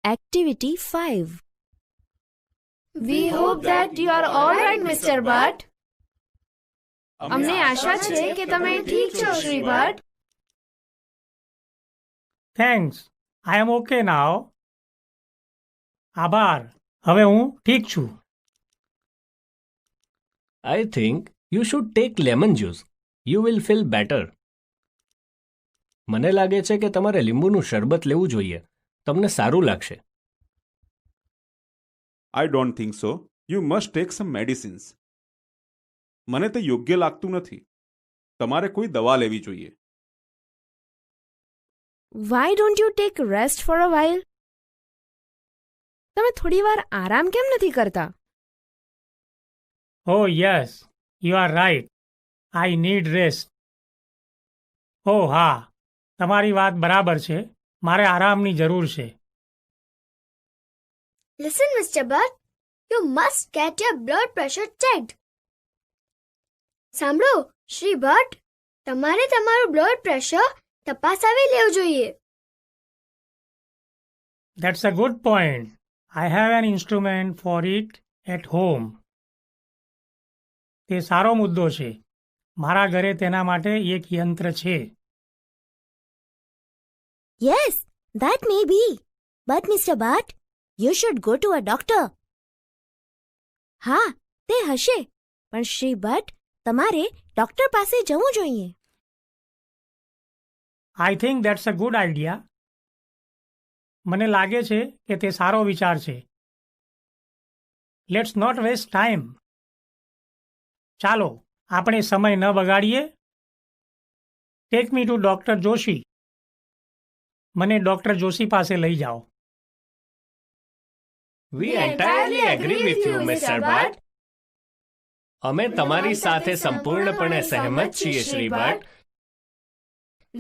Activity 5. We hope that you are all right, Mr. Bhatt. અમને આશા છે કે તમે ઠીક છો, શ્રી ભટ્ટ. થેન્ક્સ, આઈ એમ ઓકે નાઉ. આભાર, હવે હું ઠીક છું. I think you should take lemon juice. You will feel better. મને લાગે છે કે તમારે લીંબુનું શરબત લેવું જોઈએ. તમને સારું લાગશે. I don't think so. You must take some medicines. મને તે યોગ્ય લાગતું નથી. તમારે કોઈ દવા લેવી જોઈએ. Why don't you take rest for a while? તમે થોડી વાર આરામ કેમ નથી કરતા? Oh yes, you are right. I need rest. Oh હા, તમારી વાત બરાબર છે. મારે આરામની જરૂર છે. Listen, Mr. Bhatt, you must get your blood pressure checked. સાંભળો, શ્રી ભટ્ટ, તમારે તમારું બ્લડ પ્રેશર તપાસાવી લેવું જોઈએ. That's a good point. I have an instrument for it at home. તે સારો મુદ્દો છે. મારા ઘરે તેના માટે એક યંત્ર છે. Yes, that may be. But Mr. Bhatt, you should go to a doctor. હા, તે હશે. પણ શ્રી ભટ્ટ, તમારે ડોક્ટર પાસે જવું જોઈએ. I think that's a good idea. મને લાગે છે કે તે સારો વિચાર છે. Let's not waste time. ચાલો, આપણે સમય ન બગાડીએ. Take me to doctor Joshi. મને ડોક્ટર જોશી પાસે લઈ જાઓ. We entirely agree with you, Mr. Bhatt. અમે તમારી સાથે સંપૂર્ણપણે સહેમત છીએ, Shri Bhatt.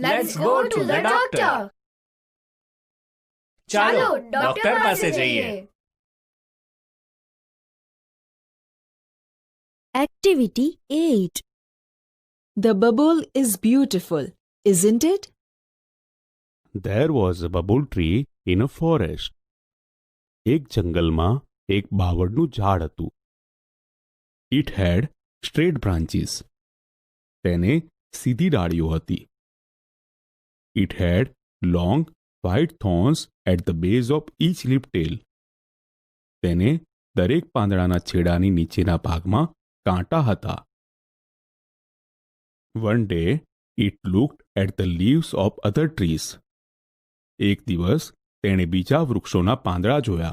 Let's go to the doctor. ચાલો, ડોક્ટર પાસે જઈએ. Activity 8. The bubble is beautiful, isn't it? There was a bubble tree in a forest. એક જંગલમાં એક બાવળનું ઝાડ હતું. It had straight branches. તેને સીધી ડાળીઓ હતી. It had long white thorns at the base of each leaf tail. તેને દરેક પાંદડાના છેડાની નીચેના ભાગમાં કાંટા હતા. One day it looked at the leaves of other trees. એક દિવસ તેણે બીજા વૃક્ષોના પાંદડા જોયા.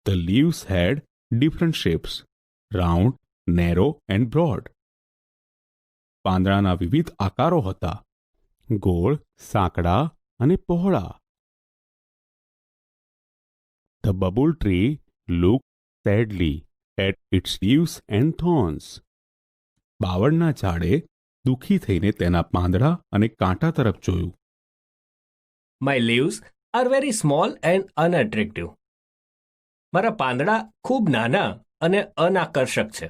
The leaves had different shapes, round, narrow and broad. પાંદડાના વિવિધ આકારો હતા, ગોળ, સાંકડા અને પહોળા. The bubble tree looked sadly at its leaves and thorns. બાવળના ઝાડે દુઃખી થઈને તેના પાંદડા અને કાંટા તરફ જોયું. My leaves are very small and unattractive. મારા પાંદડા ખૂબ નાના અને અનાકર્ષક છે.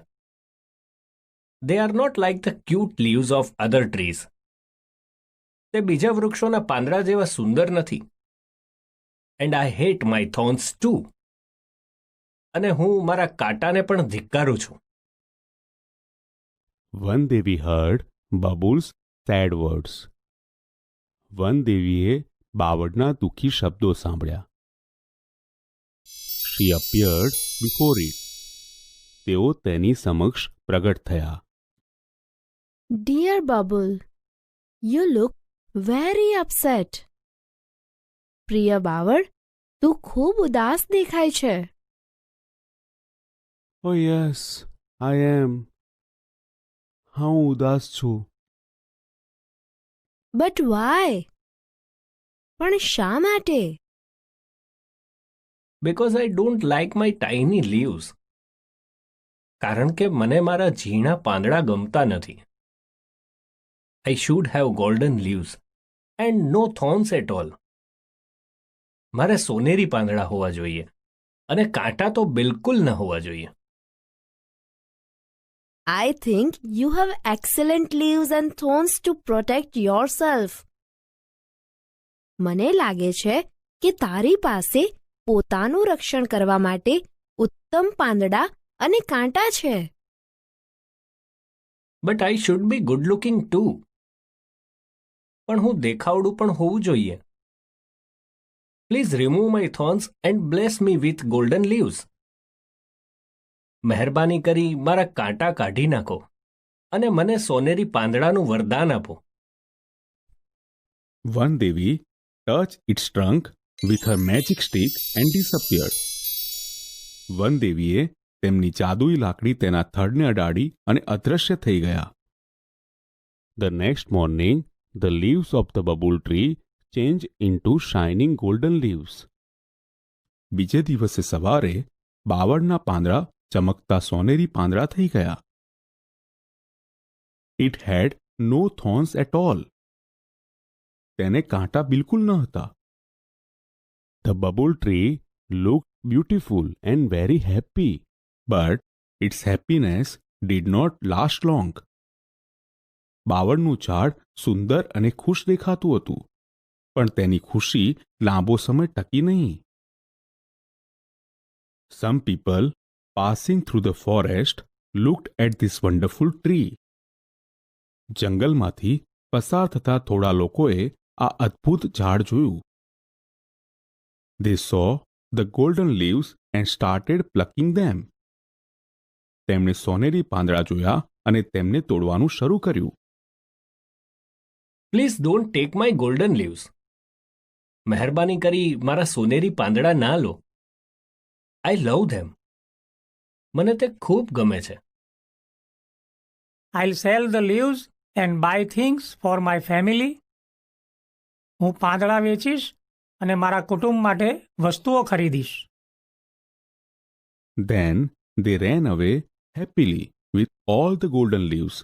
They are not like the cute leaves of other trees. તે બીજા વૃક્ષોના પાંદડા જેવા સુંદર નથી. And I hate my thorns too. અને હું મારા કાંટાને પણ ધિક્કારું છું. One day we heard Bubbles' sad words. વનદેવીએ બાવળના દુઃખી શબ્દો સાંભળ્યા. She appeared before it. તેઓ તેની સમક્ષ પ્રગટ થયા. Dear Bubble, you look very upset. પ્રિય બાવળ, તું ખૂબ ઉદાસ દેખાય છે. Oh yes, I am. હા, હું ઉદાસ છું. But why? પણ શા માટે? Because I don't like my tiny leaves. કારણ કે મને મારા ઝીણા પાંદડા ગમતા નથી. I should have golden leaves and no thorns at all. મારે સોનેરી પાંદડા હોવા જોઈએ અને કાંટા તો બિલકુલ ન હોવા જોઈએ. I think you have excellent leaves and thorns to protect yourself. મને લાગે છે કે તારી પાસે પોતાનું રક્ષણ કરવા માટે ઉત્તમ પાંદડા અને કાંટા છે. But I should be good looking to. પણ હું દેખાવડું પણ હોવું જોઈએ. Please remove my thorns and bless me with golden leaves. મહેરબાની કરી મારા કાંટા કાઢી નાખો અને મને સોનેરી પાંદડાનું વરદાન આપો. One Devi touched its trunk with her magic stick and disappeared. વન દેવીએ તેમની જાદુઈ લાકડી તેના થડને અડાડી અને અદૃશ્ય થઈ ગયા. The next morning, the leaves of the bubble tree changed into shining golden leaves. બીજે દિવસે સવારે બાવળના પાંદડા ચમકતા સોનેરી પાંદડા થઈ ગયા. It had no thorns at all. તેને કાંટા બિલકુલ ન હતા. The bubble tree looked beautiful and very happy, but its happiness did not last long. બાવળનું ઝાડ સુંદર અને ખુશ દેખાતું હતું, પણ તેની ખુશી લાંબો સમય ટકી નહીં. Some people passing through the forest looked at this wonderful tree. જંગલમાંથી પસાર થતા થોડા લોકોએ આ અદ્ભુત ઝાડ જોયું. They saw the golden leaves and started plucking them. તેમણે સોનેરી પાંદડા જોયા અને તેમને તોડવાનું શરૂ કર્યું. Please don't take my golden leaves. મહેરબાની કરી મારા સોનેરી પાંદડા ના લો. આઈ લવ ધેમ. મને તે ખૂબ ગમે છે. I'll sell the leaves and buy things for my family. હું પાંદડા વેચીશ અને મારા કુટુંબ માટે વસ્તુઓ ખરીદીશ. Then they ran away happily with all the golden leaves.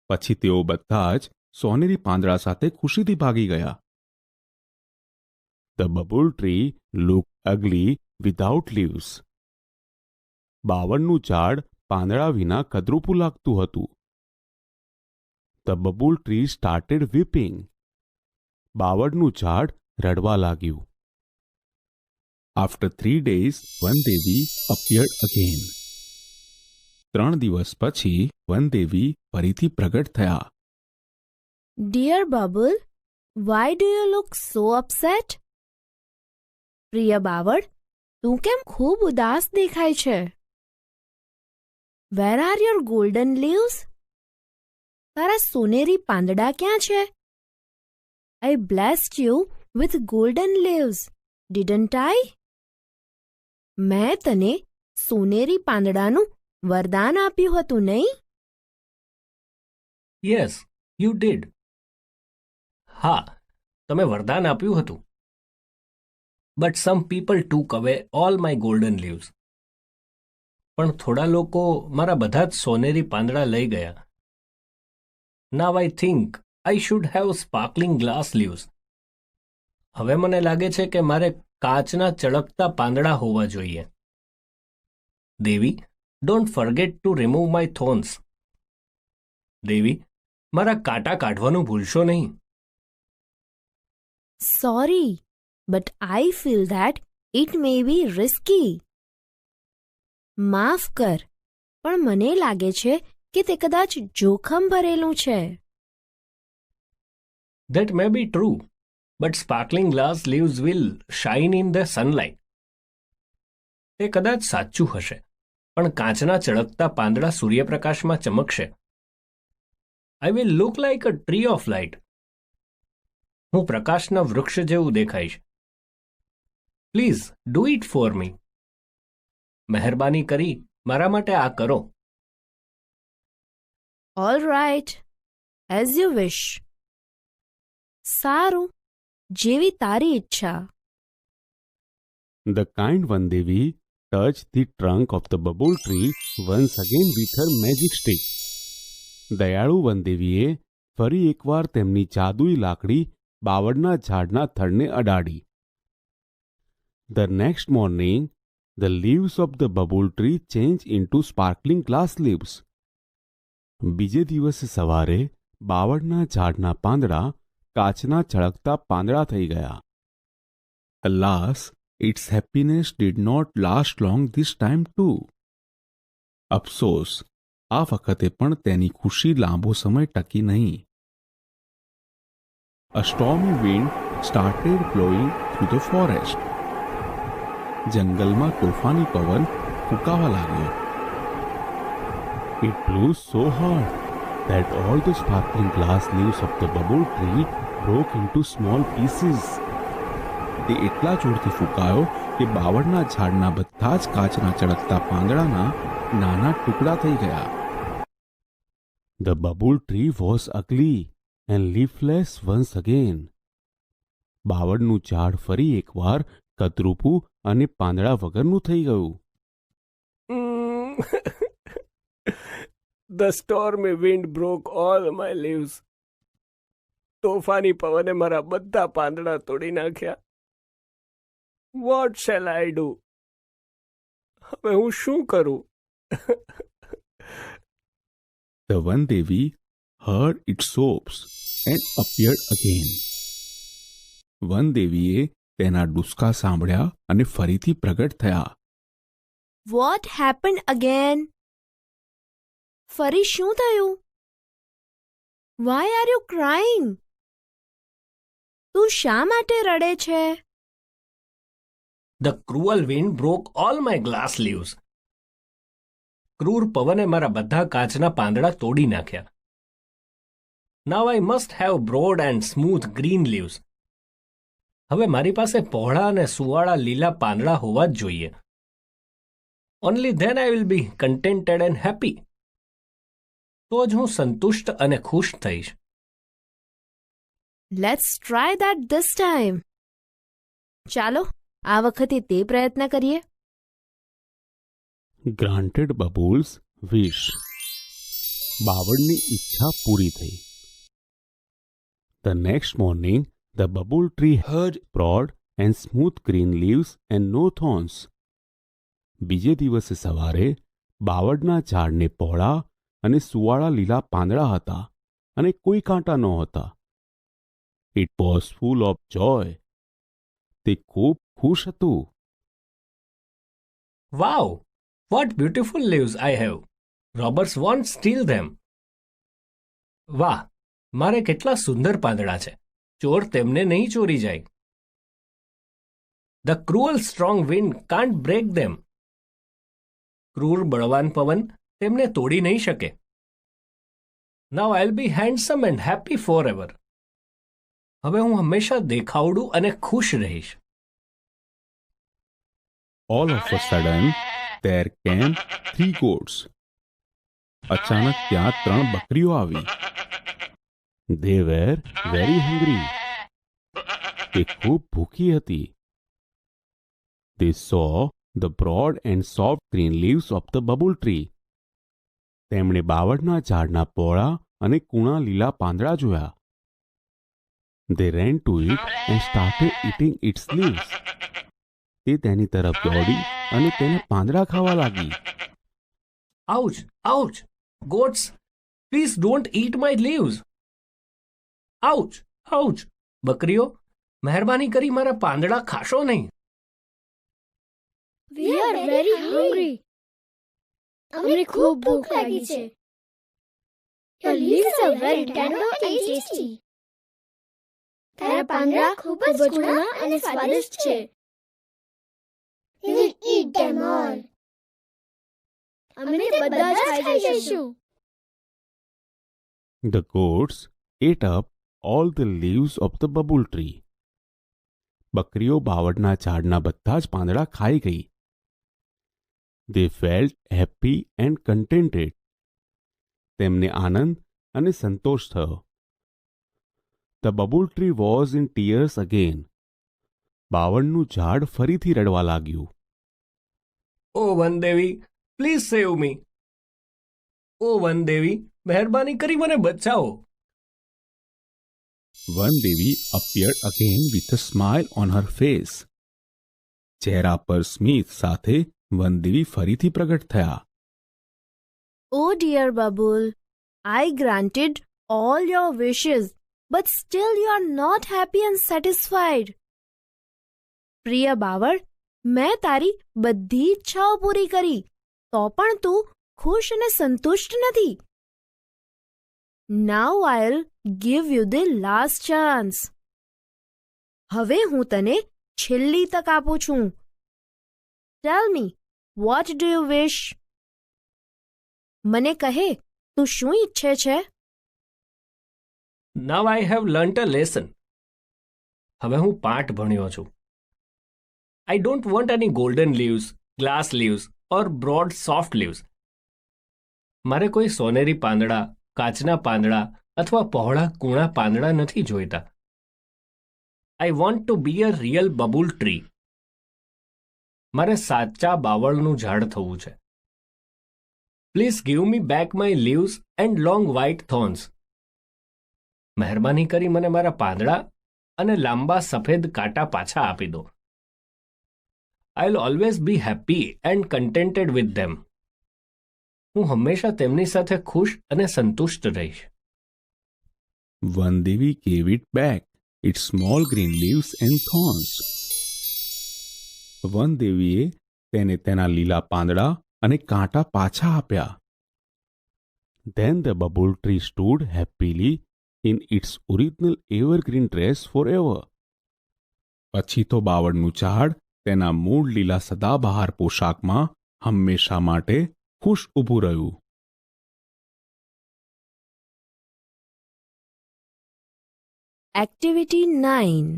પછી તેઓ બધા જ સોનેરી પાંદડા સાથે ખુશીથી ભાગી ગયા. The bubble tree looked ugly without leaves. બાવળનું ઝાડ પાંદડા વિના કદરૂપું લાગતું હતું. The bubble tree started weeping. બાવળનું ઝાડ રડવા લાગ્યું. After 3 days, One Devi appeared again. 3 દિવસ પછી વન દેવી ફરીથી પ્રગટ થયા. Dear Bubble, why do you look so upset? પ્રિય બાવળ, તું કેમ ખૂબ ઉદાસ દેખાય છે? Where are your golden leaves? તારા સોનેરી પાંદડા ક્યાં છે? I blessed you with golden leaves, didn't I? મેં તને સોનેરી પાંદડાનું વરદાન આપ્યું હતું, નહીં? Yes you did. હા, તમે વરદાન આપ્યું હતું. બટ સમ પીપલ ટુક અવે ઓલ માય ગોલ્ડન લીવ્સ. પણ થોડા લોકો મારા બધા જ સોનેરી પાંદડા લઈ ગયા. Now I think I should have sparkling glass leaves. હવે મને લાગે છે કે મારે કાચના ચળકતા પાંદડા હોવા જોઈએ. દેવી, don't forget to remove my thorns. દેવી, મારા કાંટા કાઢવાનું ભૂલશો નહીં. Sorry, but I feel that it may be risky. માફ કર, પણ મને લાગે છે કે તે કદાચ જોખમ ભરેલું છે. That may be true, but sparkling glass leaves will shine in the sunlight. તે કદાચ સાચું હશે, પણ કાચના ચળકતા પાંદડા સૂર્યપ્રકાશમાં ચમકશે. I will look like a tree of light. હું પ્રકાશના વૃક્ષ જેવું દેખાઈશ. Please do it for me. મહેરબાની કરી મારા માટે આ કરો. All right, as you wish. સારું, જેવી તારી ઈચ્છા. The kind One Devi touched the trunk of the bubble tree once again with her magic stick. દયાળુ વનદેવીએ ફરી એકવાર તેમની જાદુઈ લાકડી બાવળના ઝાડના થડને અડાડી. The next morning, the leaves of the bubble tree changed into sparkling glass leaves. બીજે દિવસે સવારે બાવળના ઝાડના પાંદડા કાચના ચળકતા પાંદડા થઈ ગયા. Alas, its happiness did not last long this time too. અફસોસ, આ વખતે પણ તેની ખુશી લાંબો સમય ટકી નહીં. A stormy wind started blowing through the forest. જંગલમાં તોફાની પવન ફૂંકાવા લાગ્યો. It blew so hard that all the sparkling glass leaves of the bubble tree broke into small pieces. તે એટલા જોરથી ફૂંકાયો કે બાવળના ઝાડના બધા જ કાચના ચળકતા પાંદડાના નાના ટુકડા થઈ ગયા. The bubble tree was ugly and leafless once again. બાવળનું ઝાડ ફરી એકવાર કદરૂપું અને પાંદડા વગરનું થઈ ગયું. The stormy wind broke all my leaves. તોફાની પવને મારા બધા પાંદડા તોડી નાખ્યા. What shall I do? હવે હું શું કરું? The one Devi heard its sobs and appeared again. વન દેવીએ તેના ડુસકા સાંભળ્યા અને ફરીથી પ્રગટ થયા. What happened again? ફરી શું થયું? Why are you crying? તું શા માટે રડે છે? The cruel wind broke all my glass leaves. ક્રૂર પવને મારા બધા કાચના પાંદડા તોડી નાખ્યા. Now I must have broad and smooth green leaves. હવે મારી પાસે પહોળા અને સુવાળા લીલા પાંદડા હોવા જ જોઈએ. Only then I will be contented and happy. તો જ હું સંતુષ્ટ અને ખુશ થઈશ. Let's try that this time. ચાલો આ વખતે તે પ્રયત્ન કરીએ. Granted Babuls wish. બાવળની ઈચ્છા પૂરી થઈ. The next morning, the bubble tree had broad and smooth green leaves and no thorns. બીજે દિવસે સવારે બાવળના ઝાડને પહોળા અને સુવાળા લીલા પાંદડા હતા અને કોઈ કાંટા નહોતા. It was full of joy. તે ખૂબ ખુશ હતું. Wow! What beautiful leaves I have. Robbers won't steal them. વાહ, મારે કેટલા સુંદર પાંદડા છે. ચોર તેમને નહીં ચોરી જાય. The cruel strong wind can't break them. ક્રૂર બળવાન પવન તેમને તોડી નહીં શકે. Now I'll be handsome and happy forever. હવે હું હંમેશા દેખાવડું અને ખુશ રહીશ. All of a sudden, there came 3 goats. અચાનક ત્યાં 3 બકરીઓ આવી. They were very hungry. તે ખૂબ ભૂખી હતી. They saw the broad and soft green leaves of the bubble tree. તેમણે બાવળના ઝાડના પહોળા અને કૂણા લીલા પાંદડા જોયા. They ran to it and started eating its leaves. તે તેની તરફ દોડી અને તેને પાંદડા ખાવા લાગી. Ouch! Ouch! Goats, please don't eat my leaves. Ouch! Ouch! બકરીઓ, મહેરબાની કરી મારા પાંદડા ખાશો નહીં. We are very hungry. અમને ખૂબ ભૂખ લાગી છે. Your leaves are very tender and tasty. તારા પાંદડા ખૂબ જ કુણા અને સ્વાદિષ્ટ છે. We will eat them all. અમે તે બધા જ ખાઈ જઈશું. The goats ate up all the leaves of the bubble tree. બકરીઓ બાવળના ઝાડના બધા જ પાંદડા ખાઈ ગઈ. They felt happy and contented. તેમને આનંદ અને સંતોષ થયો. The bubble tree was in tears again. બાવળનું ઝાડ ફરીથી રડવા લાગ્યું. Oh, Vandevi, please save me. Oh, વનદેવી, મહેરબાની કરી મને બચાવો. One Devi appeared again with a smile on her face. ચહેરા પર સ્મિત સાથે વનદેવી ફરીથી પ્રગટ થયા. Oh dear Babul, I granted all your wishes, but still you are not happy and satisfied. પ્રિય બાવળ, મેં તારી બધી ઈચ્છાઓ પૂરી કરી, તો પણ તું ખુશ અને સંતુષ્ટ નથી. Now I'll give you the last chance. હવે હું તને છેલ્લી તક આપું છું. Tell me, what do you wish? મને કહે, તું શું ઈચ્છે છે? Now I have learnt a lesson. હવે હું પાઠ ભણ્યો છું. I don't want any golden leaves, glass leaves or broad soft leaves. મારે કોઈ સોનેરી પાંદડા, કાચના પાંદડા અથવા પહોળા કૂણા પાંદડા નથી જોઈતા. I want to be a real babul tree. મારે સાચા બાવળનું ઝાડ થવું છે. Please give me back my leaves and long white thorns. મહેરબાની કરી મને મારા પાંદડા અને લાંબા સફેદ કાંટા પાછા આપી દો. I will always be happy and contented with them. હું હંમેશા તેમની સાથે ખુશ અને સંતુષ્ટ રહીશ. Vandevi gave it back its small green leaves and thorns. વનદેવીએ તેને તેના લીલા પાંદડા અને કાંટા પાછા આપ્યા. Then the bubble tree stood happily in its original evergreen dress forever. પછી તો બાવળનું ઝાડ તેના મૂળ લીલા સદાબહાર પોશાકમાં હંમેશા માટે ખુશ ઊભું રહ્યું. એક્ટિવિટી 9.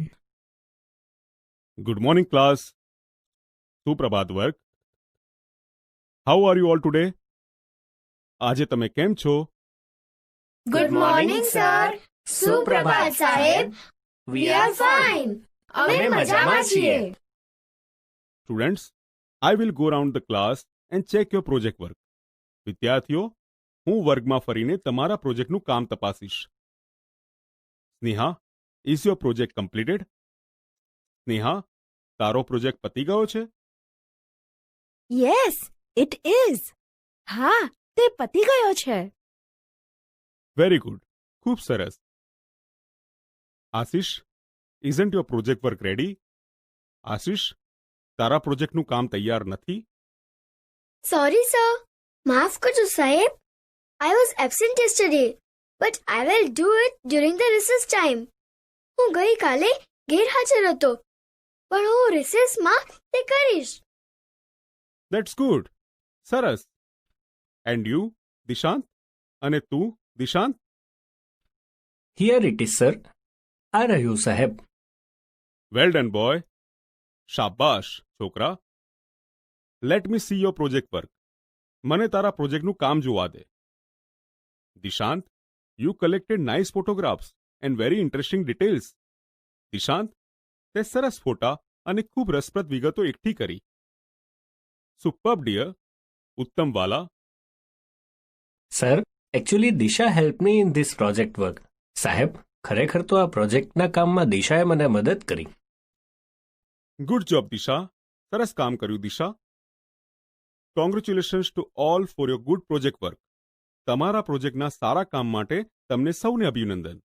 Good morning, class. સુપ્રભાત વર્ગ. How are you all today? આજે તમે કેમ છો? Good morning sir. સુપ્રભાત સાહેબ. We are fine. અમે મજામાં છીએ. Students, I will go round the class and check your project work. વિદ્યાર્થીઓ, હું વર્ગમાં ફરીને તમારા પ્રોજેક્ટનું કામ તપાસીશ. Sneha, is your project completed? Sneha, તારો પ્રોજેક્ટ પતી ગયો છે? Yes, it is. હા, તે પતી ગયો છે. વેરી ગુડ, ખૂબ સરસ. Ashish, isn't your project work ready? Ashish, તારા પ્રોજેક્ટનું કામ તૈયાર નથી? Sorry sir. માફ કરજો સાહેબ. I was absent yesterday, but I will do it during the recess time. હું ગઈકાલે ગેરહાજર હતો, પણ હું રિસેસમાં તે કરીશ. That's good. સરસ. And you, Dishant? અને તું, Dishant? Here it is sir. આ રહ્યું સાહેબ. Well done, boy. શાબાશ, છોકરા. Let me see your project work. મને તારા પ્રોજેક્ટનું કામ જોવા દે. Dishant, you collected nice photographs and very interesting details. Dishant, તે સરસ ફોટા અને ખૂબ રસપ્રદ વિગતો એકઠી કરી. Superb, dear. ઉત્તમ વાલા. Sir, actually Disha help me in this project work. સાહેબ, ખરેખર તો આ પ્રોજેક્ટના કામમાં દિશાએ મને મદદ કરી. Good job, Disha. સરસ કામ કર્યું, Disha. Congratulations to all for your good project work. તમારા પ્રોજેક્ટના સારા કામ માટે તમને સૌને અભિનંદન.